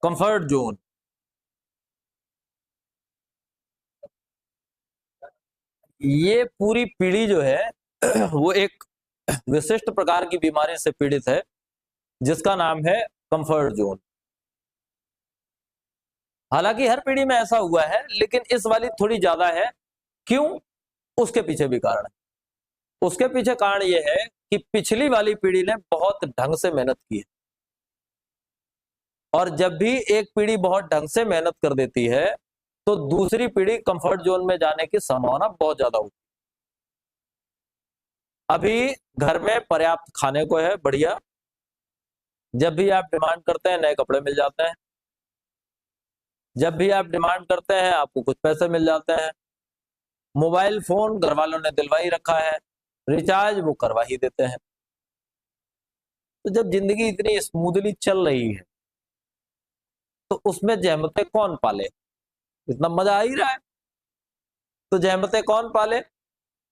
Comfort zone. ये पूरी पीढ़ी जो है वो एक विशिष्ट प्रकार की बीमारी से पीड़ित है जिसका नाम है कंफर्ट जोन। हालांकि हर पीढ़ी में ऐसा हुआ है, लेकिन इस वाली थोड़ी ज्यादा है। क्यों? उसके पीछे भी कारण है। उसके पीछे कारण यह है कि पिछली वाली पीढ़ी ने बहुत ढंग से मेहनत की है, और जब भी एक पीढ़ी बहुत ढंग से मेहनत कर देती है तो दूसरी पीढ़ी कंफर्ट जोन में जाने की संभावना बहुत ज्यादा होती है। अभी घर में पर्याप्त खाने को है, बढ़िया। जब भी आप डिमांड करते हैं नए कपड़े मिल जाते हैं, जब भी आप डिमांड करते हैं आपको कुछ पैसे मिल जाते हैं। मोबाइल फोन घर वालों ने दिलवा ही रखा है, रिचार्ज वो करवा ही देते हैं। तो जब जिंदगी इतनी स्मूथली चल रही है तो उसमें जहमतें कौन पाले? इतना मजा आ ही रहा है तो जहमतें कौन पाले?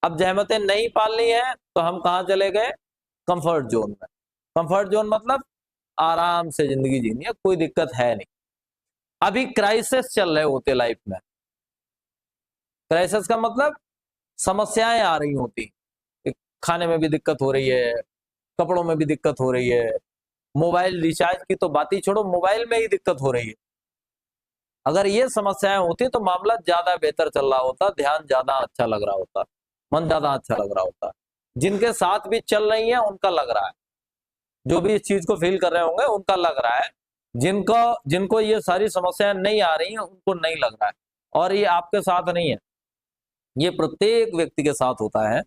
अब जहमतें नहीं पालनी है तो हम कहां चले गए? कंफर्ट जोन में। कंफर्ट जोन मतलब आराम से जिंदगी जीनी है, कोई दिक्कत है नहीं। अभी क्राइसिस चल रहे होते लाइफ में। क्राइसिस का मतलब समस्याएं आ रही होती, खाने में भी दिक्कत हो रही है, कपड़ों में भी दिक्कत हो रही है, मोबाइल रिचार्ज की तो बात ही छोड़ो, मोबाइल में ही दिक्कत हो रही है। अगर ये समस्याएं होती तो मामला ज्यादा बेहतर चल रहा होता, ध्यान ज्यादा अच्छा लग रहा होता, मन ज्यादा अच्छा लग रहा होता। जिनके साथ भी चल रही है उनका लग रहा है, जो भी इस चीज को फील कर रहे होंगे उनका लग रहा है। जिनको जिनको ये सारी समस्याएं नहीं आ रही हैं उनको नहीं लग रहा है। और ये आपके साथ नहीं है, ये प्रत्येक व्यक्ति के साथ होता है।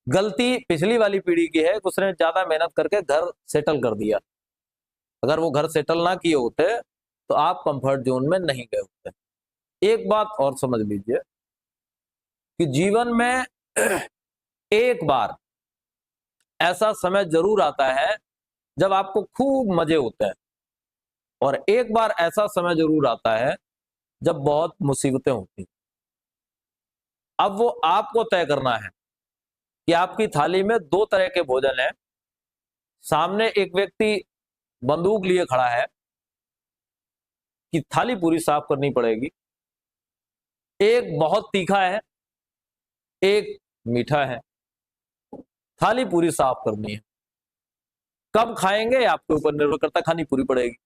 गलती पिछली वाली पीढ़ी की है, उसने ज्यादा मेहनत करके घर सेटल कर दिया। अगर वो घर सेटल ना किए होते तो आप कंफर्ट जोन में नहीं गए होते। एक बात और समझ लीजिए कि जीवन में एक बार ऐसा समय जरूर आता है जब आपको खूब मजे होते हैं, और एक बार ऐसा समय जरूर आता है जब बहुत मुसीबतें होती हैं। अब वो आपको तय करना है कि आपकी थाली में दो तरह के भोजन है। सामने एक व्यक्ति बंदूक लिए खड़ा है कि थाली पूरी साफ करनी पड़ेगी। एक बहुत तीखा है, एक मीठा है, थाली पूरी साफ करनी है। कब खाएंगे आपके ऊपर निर्भर करता है, खानी पूरी पड़ेगी।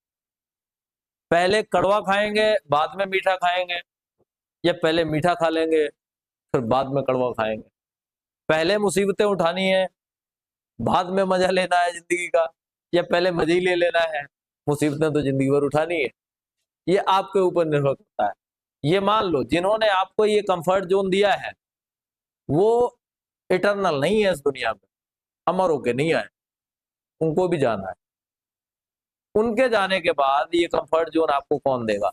पहले कड़वा खाएंगे बाद में मीठा खाएंगे, या पहले मीठा खा लेंगे फिर बाद में कड़वा खाएंगे। पहले मुसीबतें उठानी है बाद में मजा लेना है जिंदगी का, या पहले मजे ही ले लेना है, मुसीबतें तो जिंदगी भर उठानी है। ये आपके ऊपर निर्भर करता है। ये मान लो जिन्होंने आपको ये कंफर्ट जोन दिया है वो इटरनल नहीं है इस दुनिया में, अमर होके नहीं आए, उनको भी जाना है। उनके जाने के बाद ये कंफर्ट जोन आपको कौन देगा?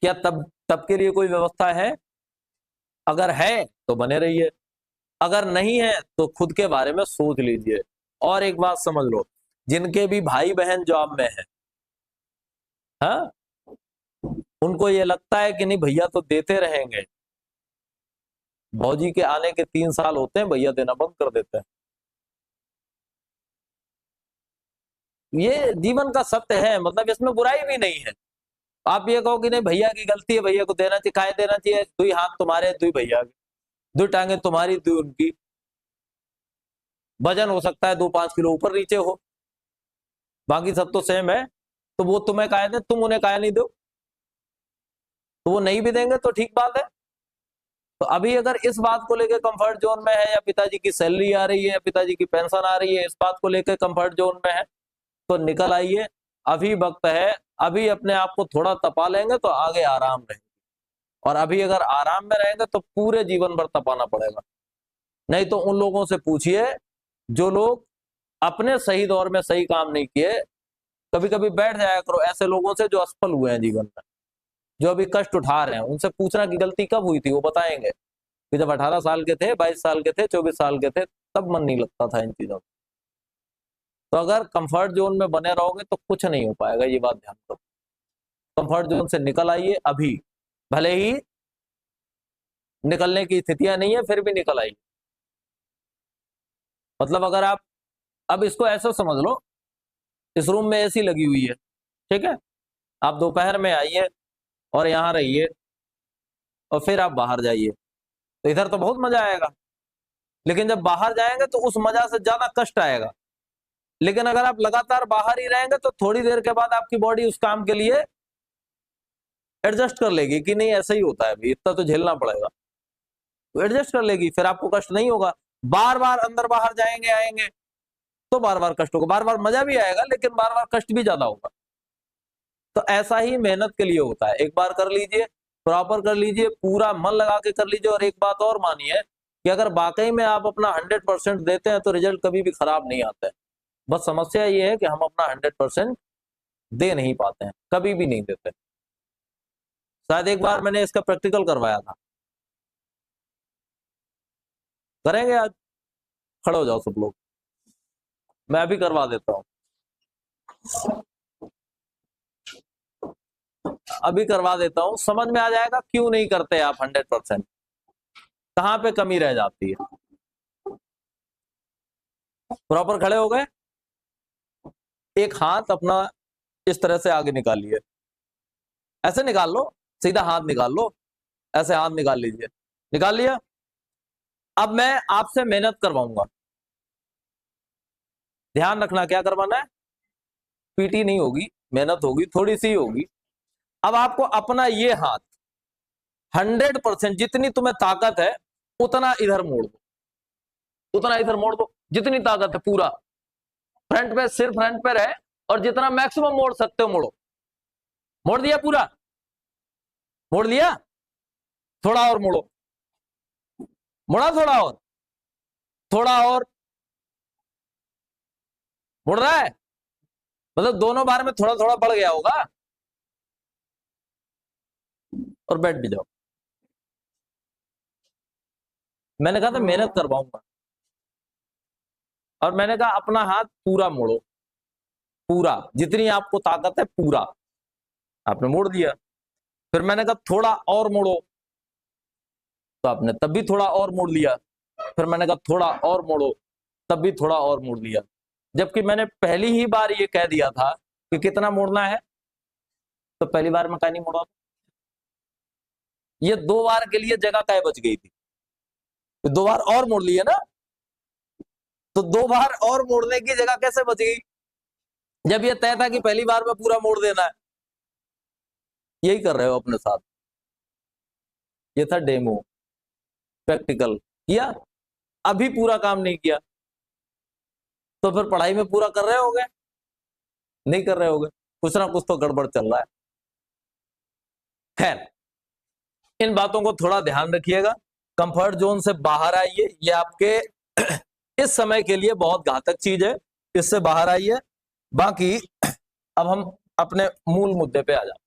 क्या तब तब के लिए कोई व्यवस्था है? अगर है तो बने रहिए, अगर नहीं है तो खुद के बारे में सोच लीजिए। और एक बात समझ लो, जिनके भी भाई बहन जॉब में है, हाँ, उनको ये लगता है कि नहीं भैया तो देते रहेंगे, भौजी के आने के 3 साल होते हैं भैया देना बंद कर देते हैं। ये जीवन का सत्य है, मतलब इसमें बुराई भी नहीं है। आप ये कहो कि नहीं भैया की गलती है, भैया को देना चाहिए, काय देना चाहिए, दुई हाथ तुम्हारे दुई भैया के, दुई टांगे तुम्हारी दुई उनकी। वजन हो सकता है 2-5 किलो ऊपर नीचे हो, बाकी सब तो सेम है। तो वो तुम्हें काय दे, तुम उन्हें काय नहीं दो, तो वो नहीं भी देंगे तो ठीक बात है। तो अभी अगर इस बात को लेकर कंफर्ट जोन में है, या पिताजी की सैलरी आ रही है या पिताजी की पेंशन आ रही है, इस बात को लेकर कंफर्ट जोन में है, तो निकल आइए, अभी वक्त है। अभी अपने आप को थोड़ा तपा लेंगे तो आगे आराम रहेगा, और अभी अगर आराम में रहेंगे तो पूरे जीवन भर तपाना पड़ेगा। नहीं तो उन लोगों से पूछिए जो लोग अपने सही दौर में सही काम नहीं किए। कभी कभी बैठ जाया करो ऐसे लोगों से जो असफल हुए हैं जीवन में, जो अभी कष्ट उठा रहे हैं, उनसे पूछना कि गलती कब हुई थी, वो बताएंगे कि जब 18 साल के थे, 22 साल के थे, 24 साल के थे, तब मन नहीं लगता था इन चीजों में। तो अगर कंफर्ट जोन में बने रहोगे तो कुछ नहीं हो पाएगा, ये बात ध्यान रखो। कंफर्ट जोन से निकल आइए अभी, भले ही निकलने की स्थितियां नहीं है फिर भी निकल आइए। मतलब अगर आप अब इसको ऐसा समझ लो इस रूम में एसी लगी हुई है, ठीक है, आप दोपहर में आइए और यहाँ रहिए और फिर आप बाहर जाइए, तो इधर तो बहुत मजा आएगा, लेकिन जब बाहर जाएंगे तो उस मजा से ज्यादा कष्ट आएगा। लेकिन अगर आप लगातार बाहर ही रहेंगे तो थोड़ी देर के बाद आपकी बॉडी उस काम के लिए एडजस्ट कर लेगी कि नहीं ऐसा ही होता है, इतना तो झेलना पड़ेगा, तो एडजस्ट कर लेगी, फिर आपको कष्ट नहीं होगा। बार बार अंदर बाहर जाएंगे आएंगे तो बार बार कष्ट होगा, बार बार मजा भी आएगा लेकिन बार बार कष्ट भी ज्यादा होगा। तो ऐसा ही मेहनत के लिए होता है, एक बार कर लीजिए, प्रॉपर कर लीजिए, पूरा मन लगा के कर लीजिए। और एक बात और मानिए कि अगर वाकई में आप अपना 100% देते हैं तो रिजल्ट कभी भी खराब नहीं आता है। बस समस्या ये है कि हम अपना 100% दे नहीं पाते हैं, कभी भी नहीं देते। शायद एक बार मैंने इसका प्रैक्टिकल करवाया था, करेंगे आज? खड़े हो जाओ सब लोग, मैं अभी करवा देता हूं, अभी करवा देता हूं, समझ में आ जाएगा क्यों नहीं करते आप 100%, कहां पे कमी रह जाती है। प्रॉपर खड़े हो गए, एक हाथ अपना इस तरह से आगे निकालिए, ऐसे निकाल लो, सीधा हाथ निकाल लो, ऐसे हाथ निकाल लीजिए, निकाल लिया। अब मैं आपसे मेहनत करवाऊंगा, ध्यान रखना क्या करवाना है, पीटी नहीं होगी, मेहनत होगी, थोड़ी सी होगी। अब आपको अपना ये हाथ 100% जितनी तुम्हें ताकत है उतना इधर मोड़ दो, उतना इधर मोड़ दो, जितनी ताकत है पूरा फ्रंट पे, सिर्फ फ्रंट पे रहे और जितना मैक्सिमम मोड़ सकते हो मोड़ो। मोड़ दिया पूरा, मोड़ लिया, थोड़ा और मोड़ो, मोड़ा थोड़ा और, थोड़ा और, मुड़ रहा है, मतलब दोनों बार में थोड़ा थोड़ा बढ़ गया होगा। और बैठ भी जाओ, मैंने कहा था मेहनत करवाऊंगा, और मैंने कहा अपना हाथ पूरा मोड़ो, पूरा जितनी आपको ताकत है पूरा, आपने मोड़ दिया। फिर मैंने कहा थोड़ा और मोड़ो, तो आपने तब भी थोड़ा और मोड़ लिया। फिर मैंने कहा थोड़ा और मोड़ो, तब भी थोड़ा और मोड़ लिया, जबकि मैंने पहली ही बार ये कह दिया था कि कितना मोड़ना है, तो पहली बार में कहीं नहीं मोड़ा, ये 2 बार के लिए जगह कहीं बच गई थी, तो 2 बार और मोड़ लिए ना, तो 2 बार और मोड़ने की जगह कैसे बच गई, जब ये तय था कि पहली बार में पूरा मोड़ देना है। यही कर रहे हो अपने साथ, ये था डेमो, प्रैक्टिकल किया, अभी पूरा काम नहीं किया, तो फिर पढ़ाई में पूरा कर रहे होगे? नहीं कर रहे होगे, कुछ ना कुछ तो गड़बड़ चल रहा है। खैर, इन बातों को थोड़ा ध्यान रखिएगा, कंफर्ट जोन से बाहर आइए, ये आपके इस समय के लिए बहुत घातक चीज है, इससे बाहर आइए। बाकी अब हम अपने मूल मुद्दे पे आ जाते हैं।